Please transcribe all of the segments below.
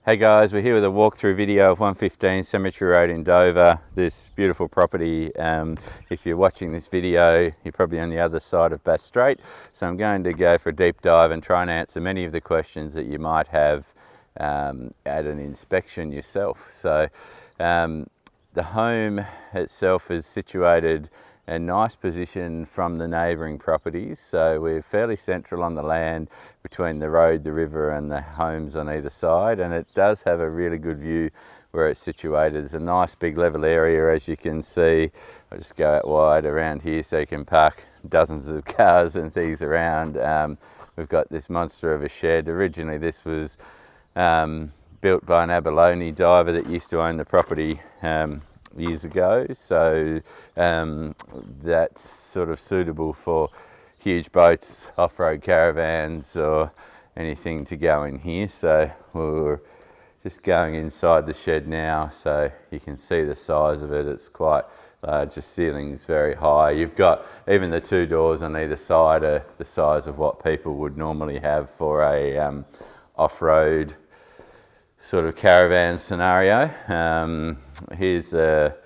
Hey guys, we're here with a walkthrough video of 115 Cemetery Road in Dover, this beautiful property. If you're watching this video, you're probably on the other side of Bass Strait, so I'm going to go for a deep dive and try and answer many of the questions that you might have at an inspection yourself. So the home itself is situated in a nice position from the neighbouring properties, so we're fairly central on the land between the road, the river and the homes on either side, and it does have a really good view where it's situated. It's a nice big level area, as you can see. I'll just go out wide around here so you can park dozens of cars and things around. We've got this monster of a shed. Originally this was built by an abalone diver that used to own the property years ago, so that's sort of suitable for huge boats, off-road caravans or anything to go in here. So we're just going inside the shed now, so you can see the size of it. It's quite large, the ceiling's very high. You've got even the two doors on either side are the size of what people would normally have for a off-road sort of caravan scenario. Here's a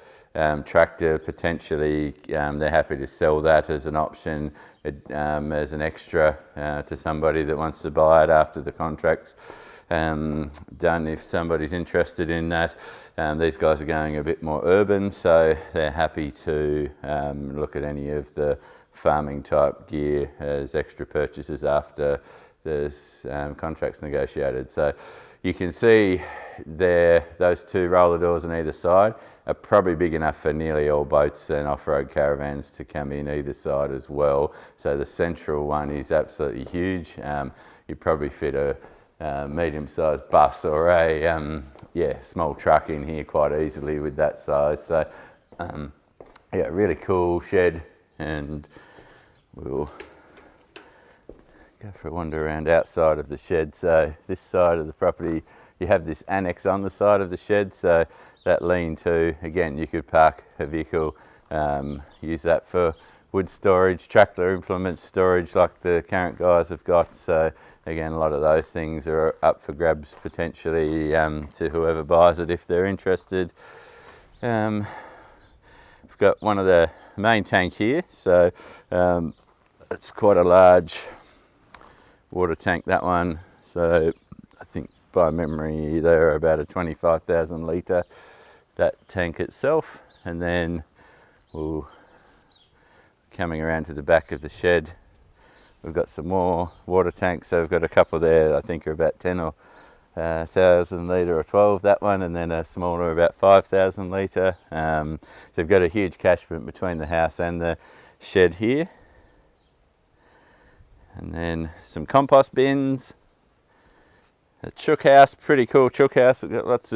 tractor, potentially they're happy to sell that as an option, as an extra to somebody that wants to buy it after the contract's done, if somebody's interested in that. These guys are going a bit more urban, so they're happy to look at any of the farming type gear as extra purchases after the contract's negotiated. So you can see there, those two roller doors on either side are probably big enough for nearly all boats and off-road caravans to come in either side as well. So the central one is absolutely huge. You'd probably fit a medium-sized bus or a small truck in here quite easily with that size. So yeah, really cool shed, and we'll go for a wander around outside of the shed. So this side of the property, you have this annex on the side of the shed, so that lean-to, again, you could park a vehicle, use that for wood storage, tractor implement storage like the current guys have got. So again, a lot of those things are up for grabs potentially to whoever buys it if they're interested. We've got one of the main tank here, so it's quite a large water tank, that one. So I think by memory they're about a 25,000 litre, that tank itself. And then we'll coming around to the back of the shed, we've got some more water tanks. So we've got a couple there I think are about 10 or 1,000 litre or 12, that one, and then a smaller about 5,000 litre. So we've got a huge catchment between the house and the shed here. And then some compost bins, a chook house, pretty cool chook house. We've got lots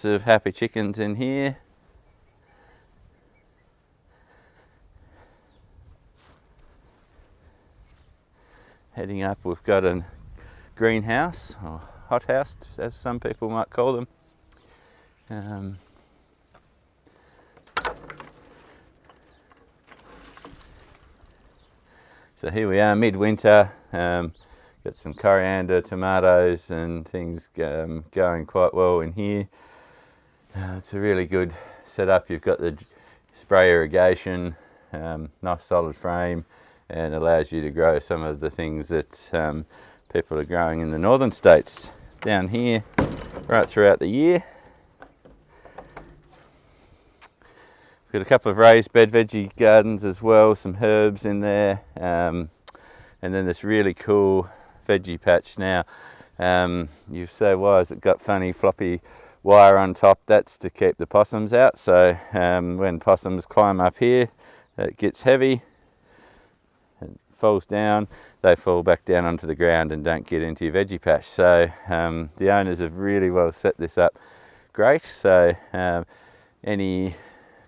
of happy chickens in here. Heading up, we've got a greenhouse, or hothouse as some people might call them. So here we are, midwinter. Got some coriander, tomatoes and things going quite well in here. It's a really good setup. You've got the spray irrigation, nice solid frame, and allows you to grow some of the things that people are growing in the northern states down here right throughout the year. Got a couple of raised bed veggie gardens as well, some herbs in there, and then this really cool veggie patch. Now you say, why has it got funny floppy wire on top? That's to keep the possums out. So when possums climb up here, it gets heavy and falls down, they fall back down onto the ground and don't get into your veggie patch. So the owners have really well set this up great. So any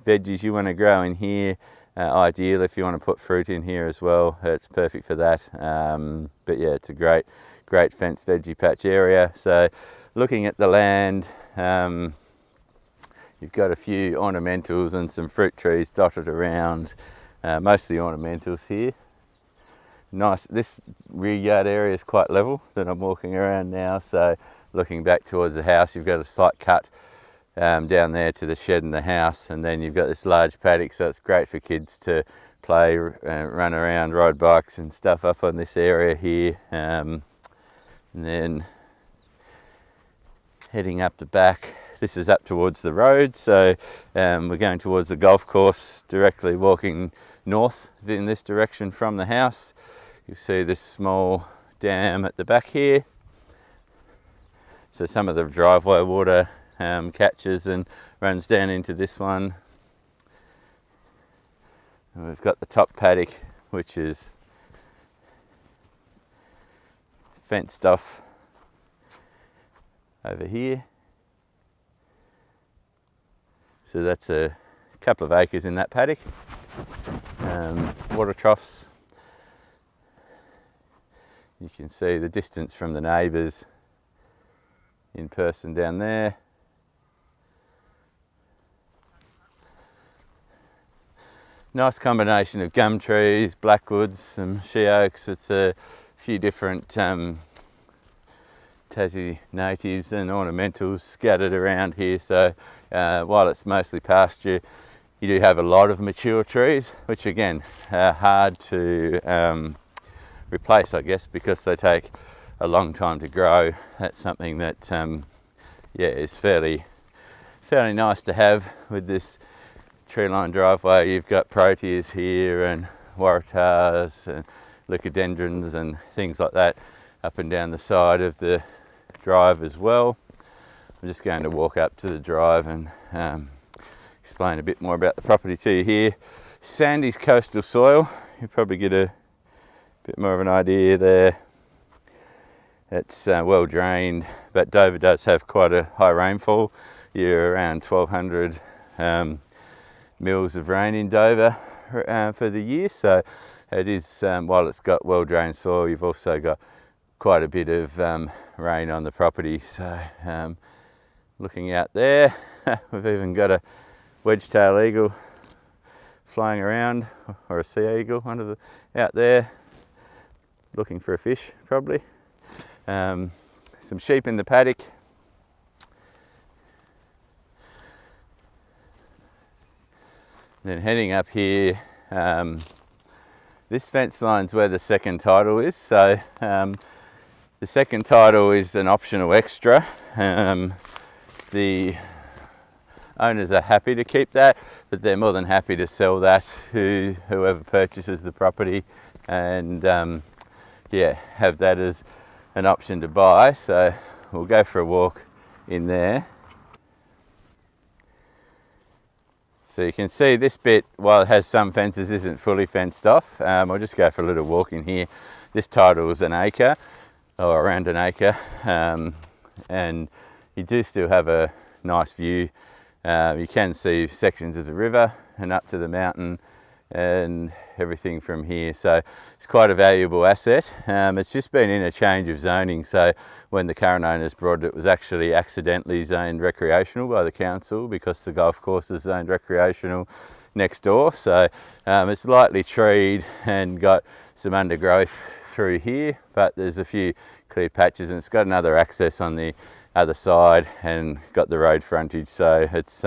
veggies you want to grow in here, ideal if you want to put fruit in here as well, it's perfect for that. But yeah, it's a great fenced veggie patch area. So looking at the land, you've got a few ornamentals and some fruit trees dotted around, mostly ornamentals here. Nice, this rear yard area is quite level that I'm walking around now, so looking back towards the house. You've got a slight cut down there to the shed and the house, and then you've got this large paddock, so it's great for kids to play, run around, ride bikes and stuff up on this area here. And then heading up the back, this is up towards the road, so we're going towards the golf course, directly walking north in this direction from the house. You see this small dam at the back here, so some of the driveway water catches and runs down into this one. And we've got the top paddock, which is fenced off over here. So that's a couple of acres in that paddock. Water troughs. You can see the distance from the neighbours in person down there. Nice combination of gum trees, blackwoods, some she oaks. It's a few different Tassie natives and ornamentals scattered around here. So while it's mostly pasture, you do have a lot of mature trees, which again are hard to replace, I guess, because they take a long time to grow. That's something that yeah, is fairly nice to have with this tree line driveway. You've got proteas here and waratahs and leucadendrons and things like that up and down the side of the drive as well. I'm just going to walk up to the drive and explain a bit more about the property to you here. Sandy's coastal soil, you probably get a bit more of an idea there. It's well drained, but Dover does have quite a high rainfall. You're around 1200 mils of rain in Dover for the year, so it is, while it's got well drained soil, you've also got quite a bit of rain on the property. So looking out there, we've even got a wedge-tailed eagle flying around, or a sea eagle, one of the out there looking for a fish probably. Some sheep in the paddock. Then heading up here, this fence line's where the second title is. So the second title is an optional extra. The owners are happy to keep that, but they're more than happy to sell that to whoever purchases the property, and yeah, have that as an option to buy. So we'll go for a walk in there. So you can see this bit, while it has some fences, isn't fully fenced off. I'll just go for a little walk in here. This title is an acre, or around an acre, and you do still have a nice view. You can see sections of the river and up to the mountain and everything from here. So it's quite a valuable asset. It's just been in a change of zoning. So when the current owners brought it, it was actually accidentally zoned recreational by the council, because the golf course is zoned recreational next door. So it's lightly treed and got some undergrowth through here, but there's a few clear patches, and it's got another access on the other side and got the road frontage. So it's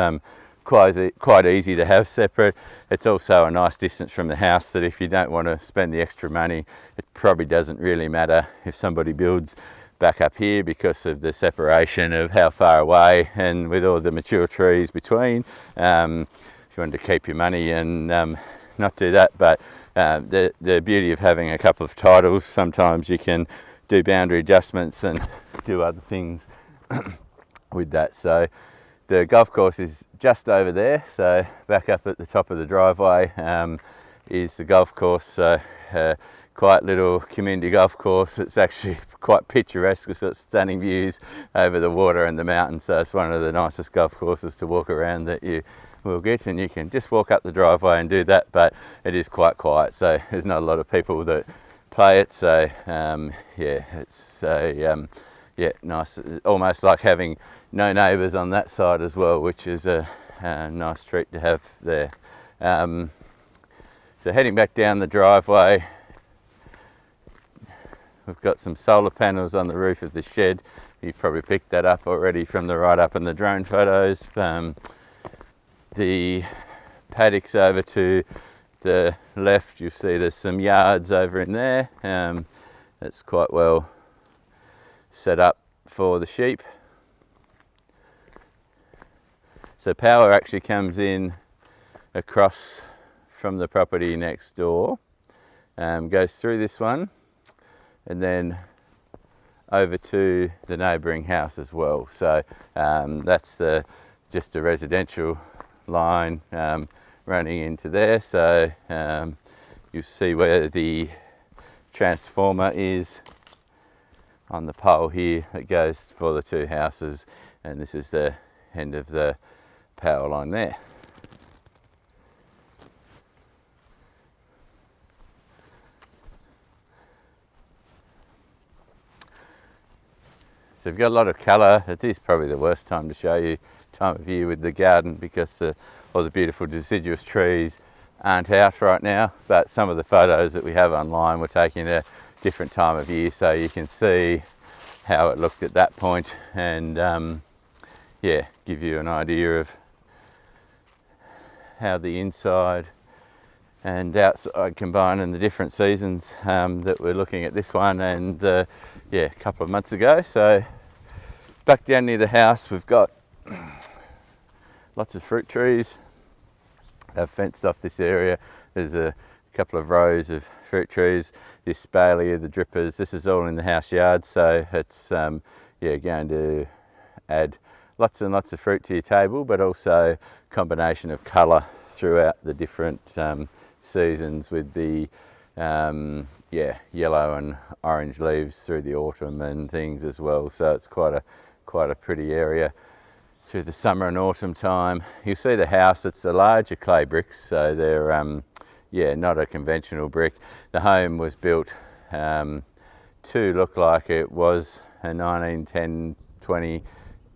quite easy to have separate. It's also a nice distance from the house, that if you don't want to spend the extra money, it probably doesn't really matter if somebody builds back up here, because of the separation of how far away, and with all the mature trees between. If you wanted to keep your money and not do that, but the beauty of having a couple of titles, sometimes you can do boundary adjustments and do other things with that. So the golf course is just over there, so back up at the top of the driveway is the golf course. So quiet little community golf course. It's actually quite picturesque. It's got stunning views over the water and the mountains, so it's one of the nicest golf courses to walk around that you will get, and you can just walk up the driveway and do that, but it is quite quiet, so there's not a lot of people that play it. So yeah, it's yeah, nice, almost like having no neighbours on that side as well, which is a nice treat to have there. So heading back down the driveway, we've got some solar panels on the roof of the shed. You've probably picked that up already from the right up in the drone photos. The paddocks over to the left, you'll see there's some yards over in there. That's quite well set up for the sheep. So power actually comes in across from the property next door, goes through this one and then over to the neighbouring house as well. So that's just a residential line running into there. So you see where the transformer is on the pole here that goes for the two houses, and this is the end of the power line there. So we've got a lot of colour. It is probably the worst time to show you time of year with the garden because all the beautiful deciduous trees aren't out right now, but some of the photos that we have online were taken at a different time of year, so you can see how it looked at that point and yeah, give you an idea of how the inside and outside combine in the different seasons that we're looking at this one and yeah, a couple of months ago. So back down near the house we've got lots of fruit trees. They've fenced off this area. There's a couple of rows of fruit trees. This spalia, the drippers, this is all in the house yard, so it's yeah, going to add lots and lots of fruit to your table, but also combination of colour throughout the different seasons with the yeah, yellow and orange leaves through the autumn and things as well. So it's quite a pretty area through the summer and autumn time. You'll see the house, it's a larger clay bricks, so they're yeah, not a conventional brick. The home was built to look like it was a 1910-20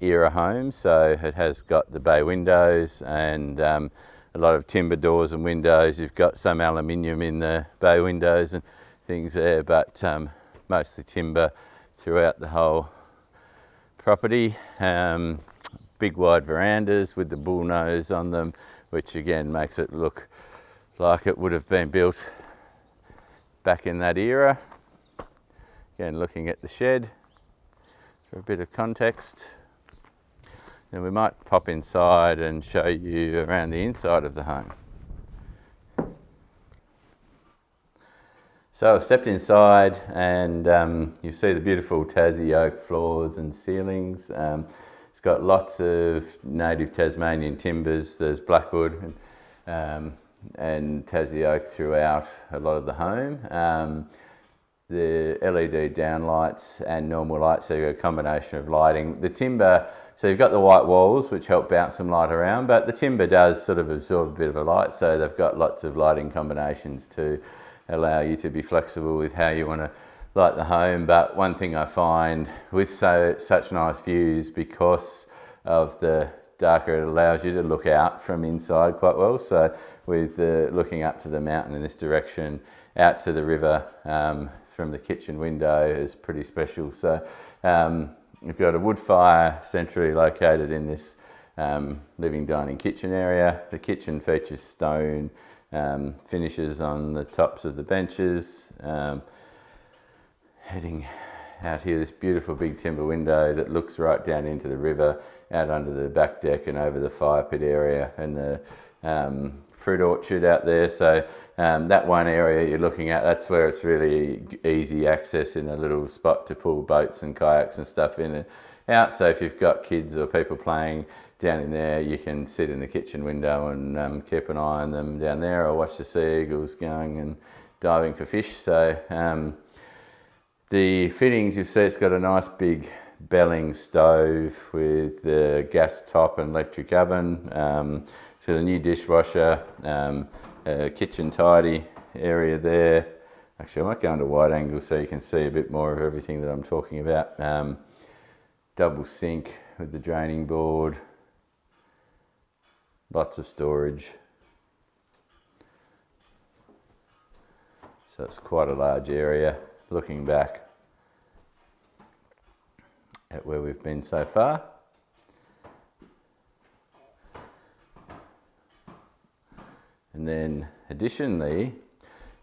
era home, so it has got the bay windows and a lot of timber doors and windows. You've got some aluminium in the bay windows and things there, but mostly timber throughout the whole property. Big wide verandas with the bull nose on them, which again makes it look like it would have been built back in that era. Again, looking at the shed for a bit of context. And we might pop inside and show you around the inside of the home. So I stepped inside and you see the beautiful Tassie oak floors and ceilings. It's got lots of native Tasmanian timbers. There's blackwood and Tassie oak throughout a lot of the home. The LED downlights and normal lights, so you've got a combination of lighting. The timber, so you've got the white walls which help bounce some light around, but the timber does sort of absorb a bit of a light, so they've got lots of lighting combinations to allow you to be flexible with how you want to light the home. But one thing I find with such nice views, because of the darker, it allows you to look out from inside quite well. So with looking up to the mountain in this direction, out to the river from the kitchen window is pretty special. So we've got a wood fire centrally located in this living dining kitchen area. The kitchen features stone finishes on the tops of the benches. Heading out here, this beautiful big timber window that looks right down into the river, out under the back deck and over the fire pit area, and the fruit orchard out there. So that one area you're looking at, that's where it's really easy access in a little spot to pull boats and kayaks and stuff in and out. So if you've got kids or people playing down in there, you can sit in the kitchen window and keep an eye on them down there, or watch the sea eagles going and diving for fish. So the fittings, you see it's got a nice big belling stove with the gas top and electric oven. So the new dishwasher, kitchen tidy area there. Actually, I might go into wide angle so you can see a bit more of everything that I'm talking about. Double sink with the draining board. Lots of storage. So it's quite a large area. Looking back, at where we've been so far. And then additionally,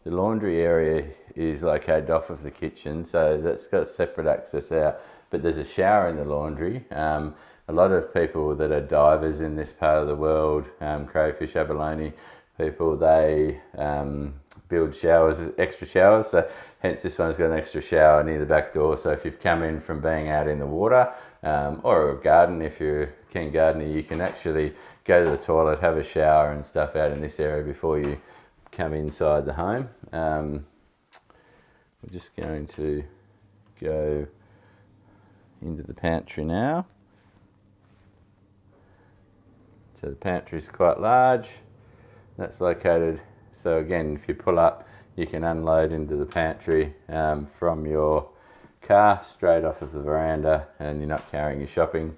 the laundry area is located off of the kitchen, so that's got separate access out, but there's a shower in the laundry. A lot of people that are divers in this part of the world, crayfish, abalone people, they build showers, extra showers, so hence this one's got an extra shower near the back door. So if you've come in from being out in the water, or a garden, if you're a keen gardener, you can actually go to the toilet, have a shower and stuff out in this area before you come inside the home. We're just going to go into the pantry now. So the pantry is quite large. That's located, so again, if you pull up, you can unload into the pantry from your car straight off of the veranda, and you're not carrying your shopping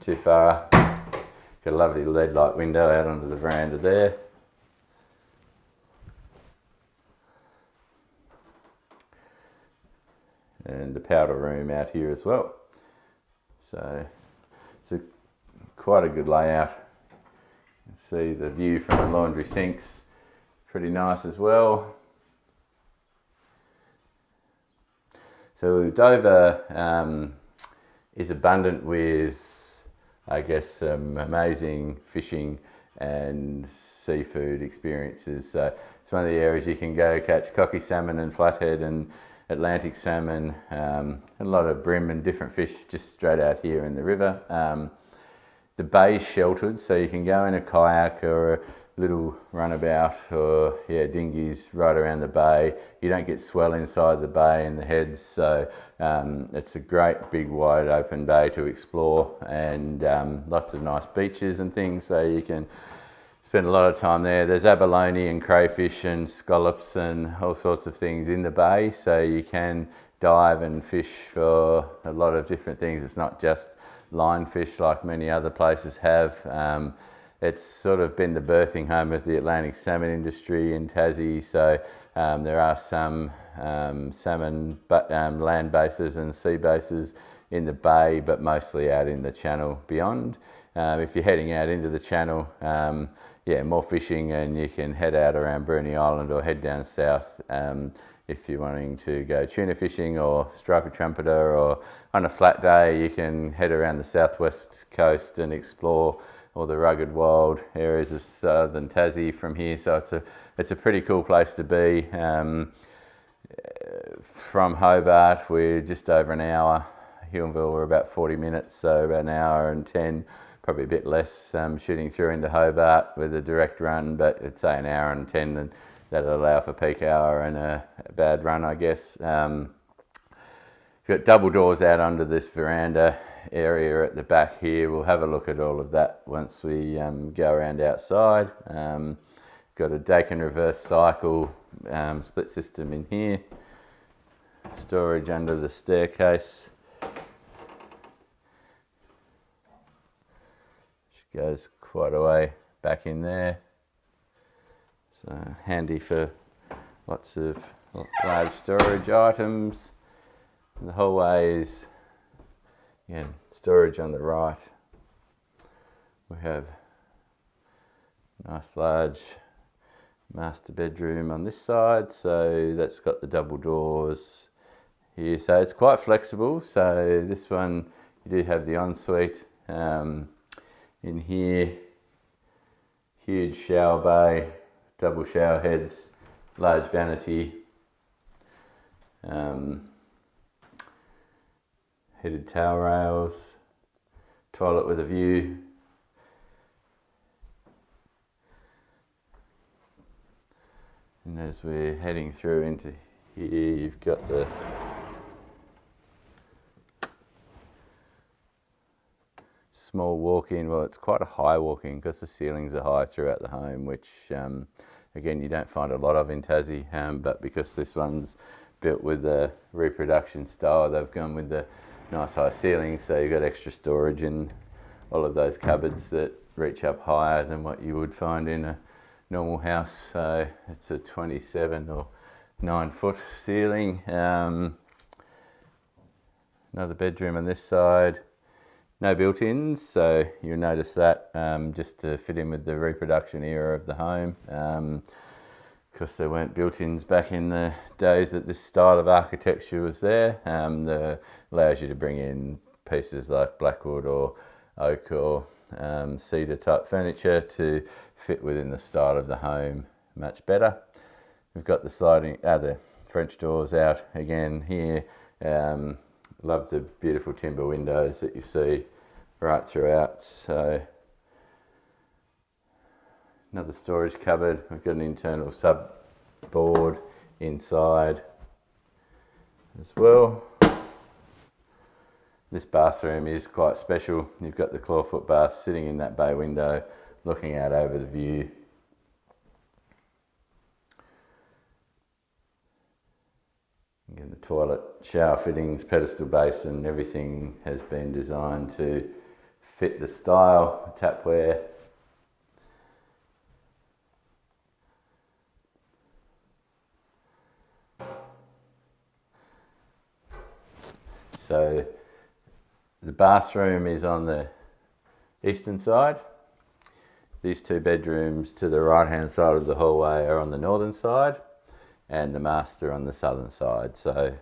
too far. Got a lovely LED light window out onto the veranda there. And the powder room out here as well. So it's quite a good layout. You can see the view from the laundry sinks, pretty nice as well. So Dover is abundant with, I guess, some amazing fishing and seafood experiences. So it's one of the areas you can go catch cocky salmon and flathead and Atlantic salmon, a lot of bream and different fish just straight out here in the river. The bay is sheltered, so you can go in a kayak or a little runabout or dinghies right around the bay. You don't get swell inside the bay and the heads, so it's a great big wide open bay to explore, and lots of nice beaches and things, so you can spend a lot of time there. There's abalone and crayfish and scallops and all sorts of things in the bay, so you can dive and fish for a lot of different things. It's not just line fish like many other places have. It's sort of been the birthing home of the Atlantic salmon industry in Tassie, so there are some salmon land bases and sea bases in the bay, but mostly out in the channel beyond. If you're heading out into the channel, more fishing, and you can head out around Bruny Island or head down south if you're wanting to go tuna fishing or striped trumpeter, or on a flat day you can head around the southwest coast and explore all the rugged wild areas of southern Tassie from here. So it's a pretty cool place to be. From Hobart we're just over an hour. Huonville we're about 40 minutes, so about an hour and 10, probably a bit less, shooting through into Hobart with a direct run, but it's say an hour and 10, and that'll allow for peak hour and a bad run, I guess. You've got double doors out onto this veranda area at the back here. We'll have a look at all of that once we go around outside. Got a Dakin reverse cycle split system in here. Storage under the staircase. Goes quite a way back in there, so handy for lots of large storage items. And the whole way is storage on the right. We have a nice large master bedroom on this side, so that's got the double doors here, so it's quite flexible. So this one you do have the ensuite in here, huge shower bay, double shower heads, large vanity, heated towel rails, toilet with a view. And as we're heading through into here, you've got the small walk-in. Well, it's quite a high walk-in because the ceilings are high throughout the home, which again you don't find a lot of in Tassie, but because this one's built with the reproduction style, they've gone with the nice high ceilings, so you've got extra storage in all of those cupboards that reach up higher than what you would find in a normal house. So it's a 27 or 9 foot ceiling. Another bedroom on this side. No built-ins, so you'll notice that just to fit in with the reproduction era of the home. Because there weren't built-ins back in the days that this style of architecture was there. That allows you to bring in pieces like blackwood or oak or cedar type furniture to fit within the style of the home much better. We've got the French doors out again here. Love the beautiful timber windows that you see right throughout. So another storage cupboard. We've got an internal subboard inside as well. This bathroom is quite special. You've got the clawfoot bath sitting in that bay window, looking out over the view. Again, the toilet, shower fittings, pedestal basin, everything has been designed to fit the style, tapware. So the bathroom is on the eastern side. These two bedrooms to the right hand side of the hallway are on the northern side, and the master on the southern side. So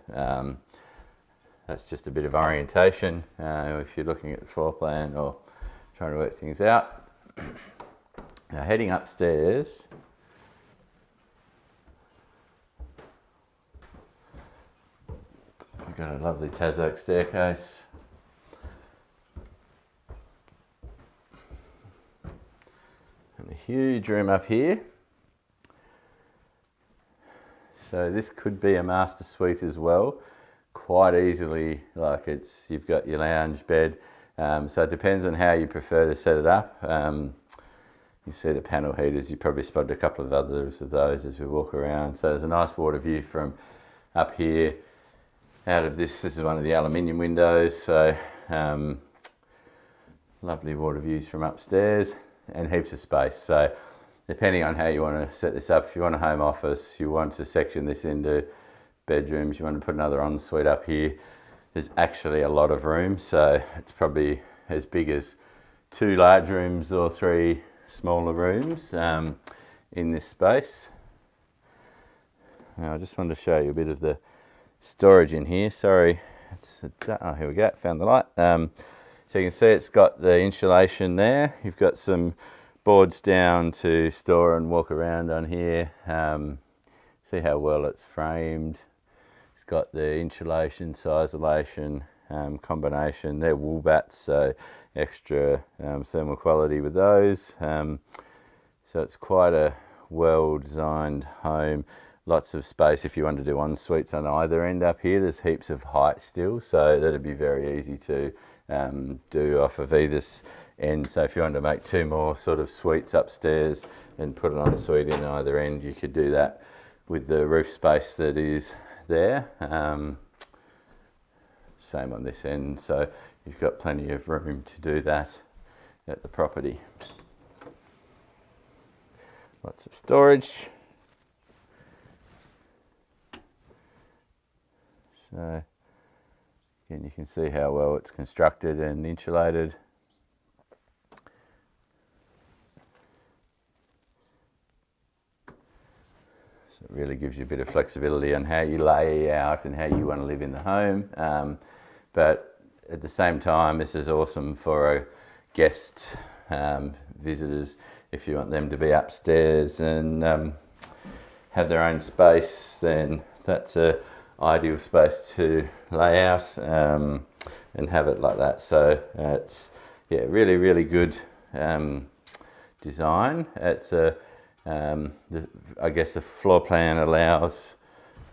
that's just a bit of orientation if you're looking at the floor plan or trying to work things out. Now heading upstairs, we've got a lovely Tas oak staircase. And a huge room up here. So this could be a master suite as well, quite easily. Like you've got your lounge bed. So it depends on how you prefer to set it up. You see the panel heaters. You probably spotted a couple of others of those as we walk around. So there's a nice water view from up here. Out of this is one of the aluminium windows. So lovely water views from upstairs and heaps of space. So depending on how you want to set this up, if you want a home office, you want to section this into bedrooms, you want to put another ensuite up here, there's actually a lot of room. So it's probably as big as 2 large rooms or 3 smaller rooms in this space. Now I just wanted to show you a bit of the storage in here. Sorry, here we go, found the light. So you can see it's got the insulation there. You've got some boards down to store and walk around on here. See how well it's framed. It's got the insulation, isolation combination. They're wool bats, so extra thermal quality with those. So it's quite a well designed home. Lots of space if you want to do en-suites on either end up here. There's heaps of height still, so that'd be very easy to do off of either end. So if you wanted to make 2 more sort of suites upstairs and put an en-suite in either end, you could do that with the roof space that is there. Same on this end, so you've got plenty of room to do that at the property. Lots of storage. So again, you can see how well it's constructed and insulated. So it really gives you a bit of flexibility on how you lay out and how you want to live in the home. But at the same time, this is awesome for guest visitors if you want them to be upstairs and have their own space. Then that's a ideal space to lay out and have it like that. So it's really good design. It's I guess the floor plan allows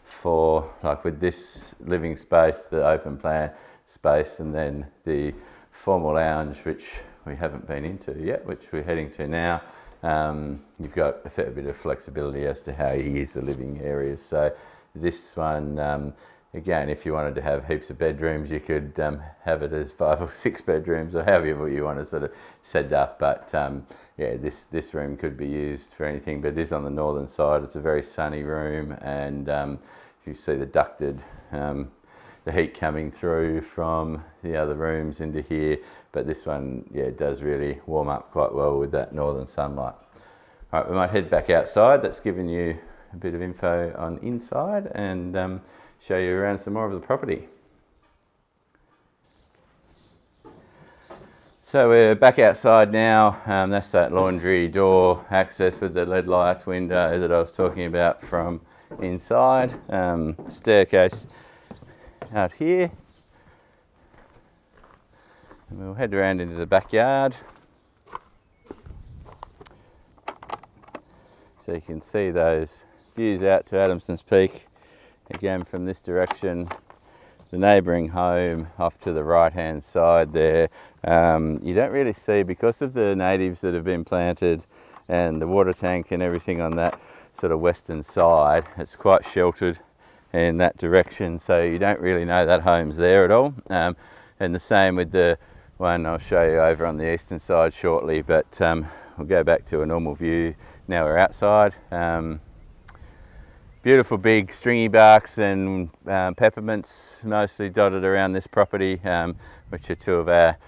for, like with this living space, the open plan space, and then the formal lounge, which we haven't been into yet, which we're heading to now. You've got a fair bit of flexibility as to how you use the living areas. So this one, again, if you wanted to have heaps of bedrooms, you could have it as 5 or 6 bedrooms, or however you want to sort of set up. But yeah, this room could be used for anything, but it is on the northern side. It's a very sunny room, and if you see the ducted the heat coming through from the other rooms into here, but this one, yeah, does really warm up quite well with that northern sunlight. All right, we might head back outside. That's given you a bit of info on inside, and show you around some more of the property. So we're back outside now. That's that laundry door access with the LED lights window that I was talking about from inside. Staircase out here. And we'll head around into the backyard. So you can see those views out to Adamson's Peak. Again, from this direction, the neighbouring home off to the right hand side there. You don't really see, because of the natives that have been planted and the water tank and everything on that sort of western side, it's quite sheltered in that direction, so you don't really know that home's there at all. And the same with the one I'll show you over on the eastern side shortly, but we'll go back to a normal view now we're outside. Beautiful big stringy barks and peppermints mostly dotted around this property, which are two of our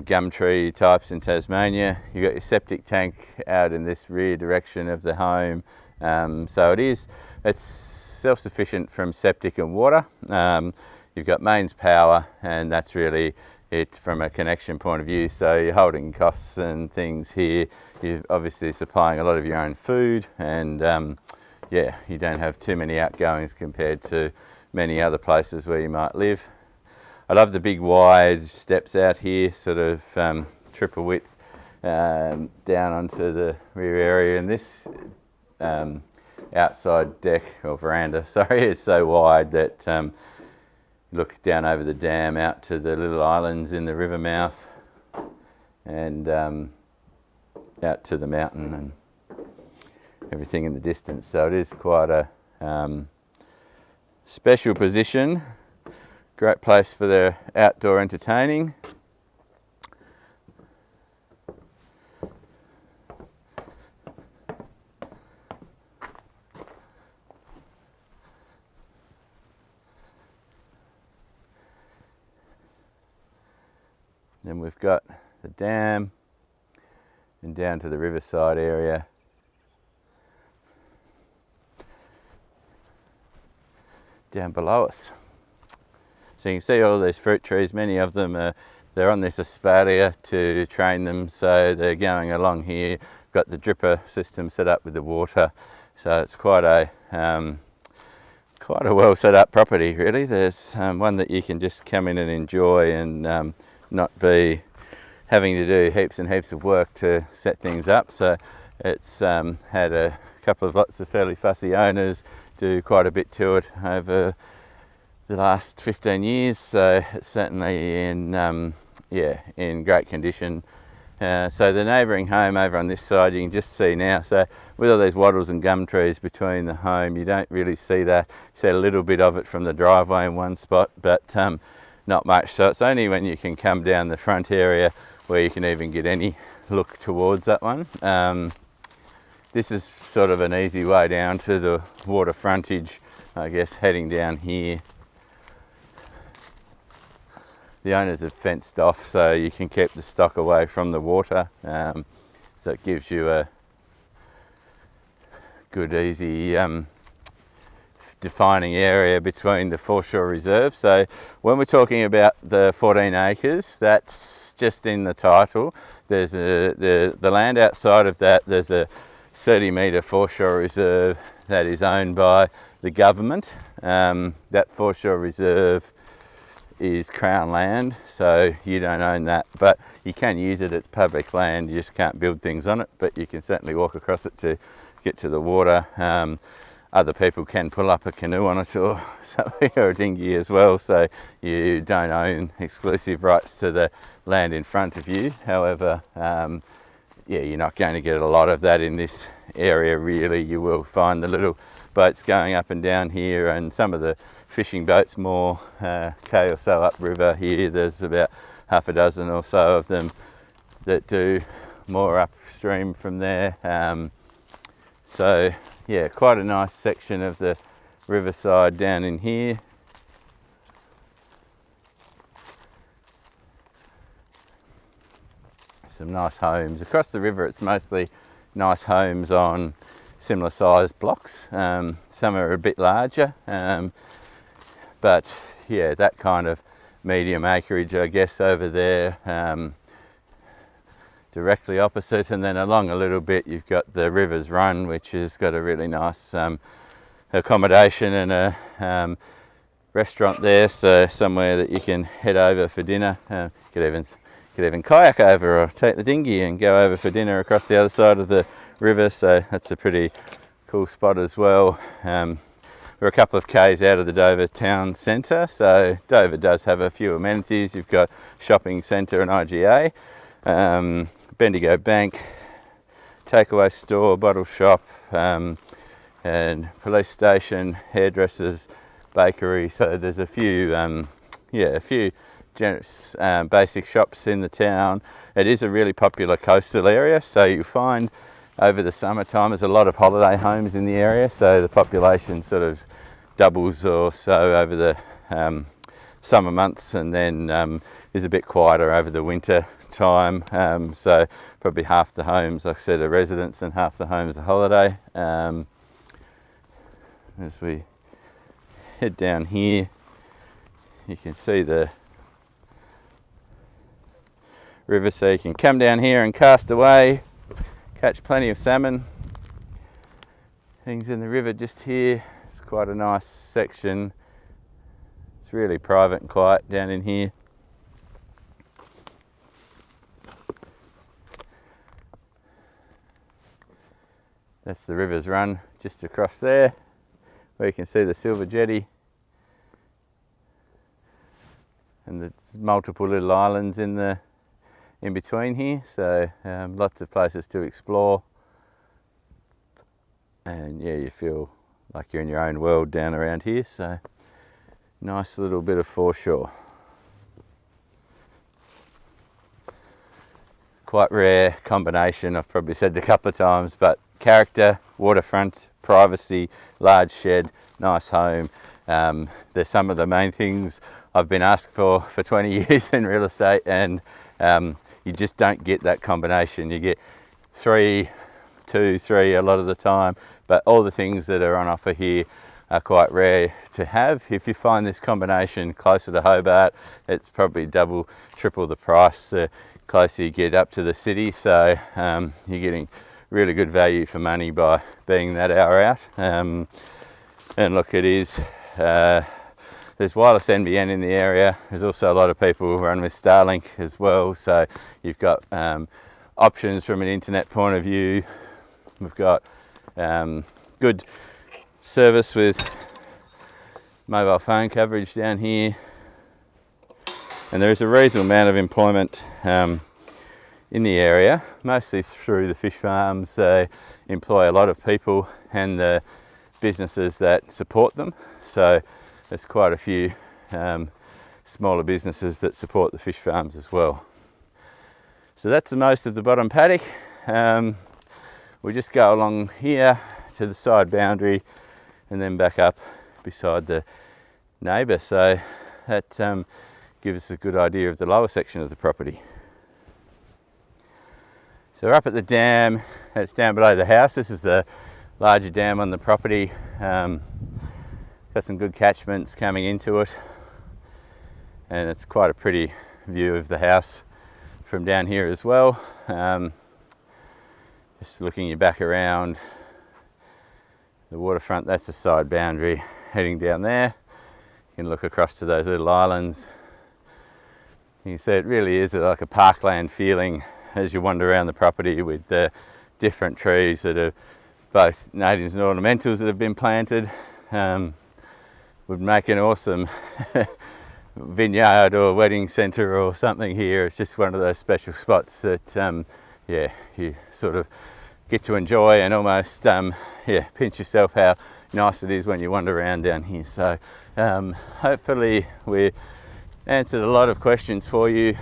gum tree types in Tasmania. You've got your septic tank out in this rear direction of the home, so it's self-sufficient from septic and water. You've got mains power, and that's really it from a connection point of view. So you're holding costs and things here. You're obviously supplying a lot of your own food, and yeah, you don't have too many outgoings compared to many other places where you might live. I love the big wide steps out here, sort of triple width down onto the rear area, and this outside deck or veranda, sorry, is so wide that you look down over the dam out to the little islands in the river mouth, and out to the mountain and everything in the distance. So it is quite a special position. Great place for the outdoor entertaining. Then we've got the dam and down to the riverside area. Down below us. So you can see all these fruit trees, many of them they're on this espalier to train them, so they're going along here. Got the dripper system set up with the water, so it's quite a well set up property really. There's one that you can just come in and enjoy, and not be having to do heaps and heaps of work to set things up. So it's had a couple of lots of fairly fussy owners do quite a bit to it over the last 15 years, so it's certainly in great condition. So the neighbouring home over on this side you can just see now, so with all these wattles and gum trees between the home, you don't really see that. You see a little bit of it from the driveway in one spot, but not much. So it's only when you can come down the front area where you can even get any look towards that one. This is sort of an easy way down to the water frontage, I guess, heading down here. The owners have fenced off so you can keep the stock away from the water. So it gives you a good, easy defining area between the foreshore reserve. So when we're talking about the 14 acres, that's just in the title. There's the land outside of that, there's a 30-metre foreshore reserve that is owned by the government. That foreshore reserve is Crown land, so you don't own that, but you can use it. It's public land, you just can't build things on it, but you can certainly walk across it to get to the water. Other people can pull up a canoe on it or something, or a dinghy as well, so you don't own exclusive rights to the land in front of you. However, yeah, you're not going to get a lot of that in this area really. You will find the little boats going up and down here, and some of the fishing boats more K or so upriver here. There's about half a dozen or so of them that do more upstream from there. So yeah, quite a nice section of the riverside down in here. some nice homes. Across the river it's mostly nice homes on similar sized blocks. Some are a bit larger, but yeah, that kind of medium acreage I guess over there, directly opposite, and then along a little bit you've got the Rivers Run, which has got a really nice accommodation and a restaurant there, so somewhere that you can head over for dinner. Could even kayak over or take the dinghy and go over for dinner across the other side of the river, so that's a pretty cool spot as well. We're a couple of k's out of the Dover town centre, so Dover does have a few amenities. You've got shopping centre and IGA, Bendigo Bank, takeaway store, bottle shop, and police station, hairdressers, bakery. So there's a few, generous basic shops in the town. It is a really popular coastal area, so you find over the summertime there's a lot of holiday homes in the area, so the population sort of doubles or so over the summer months, and then is a bit quieter over the winter time. So probably half the homes, like I said, are residents and half the homes are holiday. As we head down here, you can see the river, so you can come down here and cast away, catch plenty of salmon. Things in the river just here. It's quite a nice section. It's really private and quiet down in here. That's the Rivers Run just across there, where you can see the Silver Jetty. And there's multiple little islands in between here, so lots of places to explore. And yeah, you feel like you're in your own world down around here, so nice little bit of foreshore. Quite rare combination, I've probably said it a couple of times, but character, waterfront, privacy, large shed, nice home. They're some of the main things I've been asked for 20 years in real estate, and you just don't get that combination. You get 3 a lot of the time, but all the things that are on offer here are quite rare to have. If you find this combination closer to Hobart, it's probably double, triple the price the closer you get up to the city, so you're getting really good value for money by being that hour out. And look, it is there's wireless NBN in the area. There's also a lot of people who run with Starlink as well, so you've got options from an internet point of view. We've got good service with mobile phone coverage down here, and there is a reasonable amount of employment in the area, mostly through the fish farms. They employ a lot of people and the businesses that support them, so there's quite a few smaller businesses that support the fish farms as well. So that's the most of the bottom paddock. We just go along here to the side boundary and then back up beside the neighbour, so that gives us a good idea of the lower section of the property. So we're up at the dam, it's down below the house. This is the larger dam on the property. Got some good catchments coming into it, and it's quite a pretty view of the house from down here as well. Just looking you back around the waterfront, that's the side boundary heading down there. You can look across to those little islands. You can see it really is like a parkland feeling as you wander around the property, with the different trees that are both natives and ornamentals that have been planted. Would make an awesome vineyard or wedding centre or something here. It's just one of those special spots that you sort of get to enjoy and almost pinch yourself how nice it is when you wander around down here. So hopefully we answered a lot of questions for you.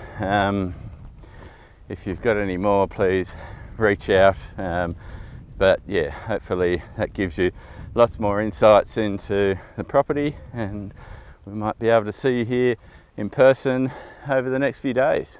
If you've got any more, please reach out. But yeah, hopefully that gives you lots more insights into the property, and we might be able to see you here in person over the next few days.